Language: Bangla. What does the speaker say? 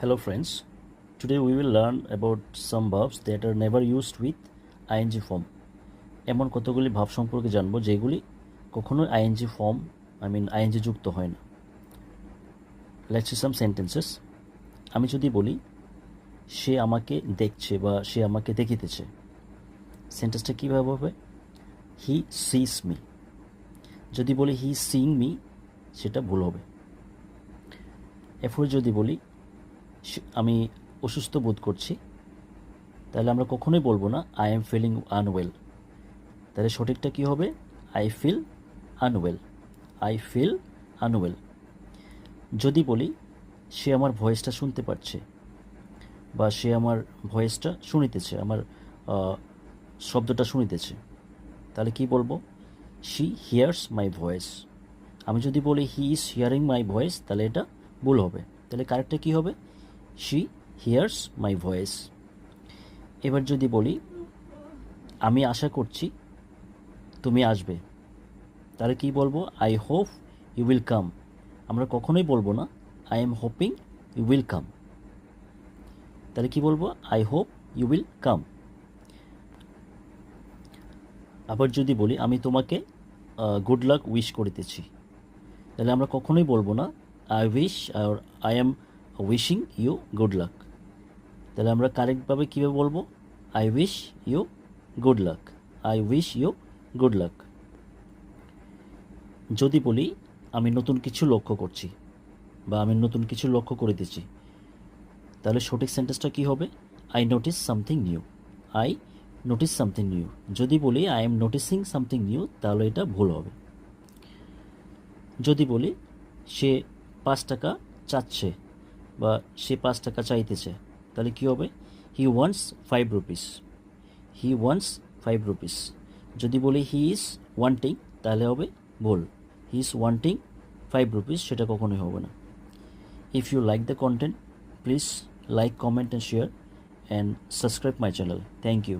Hello friends, today we will learn about some verbs that are never used with ing form. এমন কতগুলি ভাব সম্পর্কে জানবো যেগুলি কখনো ing ফর্ম ing যুক্ত হয় না। Let's see some sentences. আমি যদি বলি সে আমাকে দেখছে বা সে আমাকে দেখিতেছে, সেন্টেন্সটা কীভাবে হবে? হি সিস মি। যদি বলি হি সিং মি, সেটা ভুল হবে। এরপর যদি বলি আমি অসুস্থ বোধ করছি, তাহলে আমরা কখনোই বলবো না আই এম ফিলিং আনওয়েল। তাহলে সঠিকটা কী হবে? I feel unwell. I feel unwell. যদি বলি সে আমার ভয়েসটা শুনতে পারছে বা সে আমার ভয়েসটা শুনিতেছে, আমার শব্দটা শুনিতেছে, তাহলে কি বলবো? She here's my voice. আমি যদি বলি he is hearing my voice, তাহলে এটা ভুল হবে। তাহলে কারেক্টটা কী হবে? She here's my voice. এবার যদি বলি আমি আশা করছি তুমি আসবে, তাহলে কি বলবো? I hope you will come. আমরা কখনোই বলবো না I am hoping you will come. তাহলে কি বলবো? I hope you will come. আবার যদি বলি আমি তোমাকে গুড লাক উইশ করিতেছি, তাহলে আমরা কখনোই বলবো না আই উইশ আর I am wishing you good luck. তাহলে আমরা কারেক্টভাবে কীভাবে বলবো? I wish you good luck. I wish you good luck. যদি বলি আমি নতুন কিছু লক্ষ্য করছি বা আমি নতুন কিছু লক্ষ্য করিতেছি, তাহলে সঠিক সেন্টেন্সটা কী হবে? I notice something new. I notice something new. যদি বলি I am noticing something new, তাহলে এটা ভুল হবে। যদি বলি সে 5 টাকা চাচ্ছে বা সে 5 টাকা চাইতেছে, তাহলে কী হবে? He wants 5 rupees. He wants 5 rupees. যদি বলি হি ইজ ওয়ান্টিং, তাহলে হবে ভুল। হি ইজ ওয়ান্টিং 5 রুপিস, সেটা কখনোই হবে না। If you like the content, please like, comment and share and subscribe my channel. Thank you.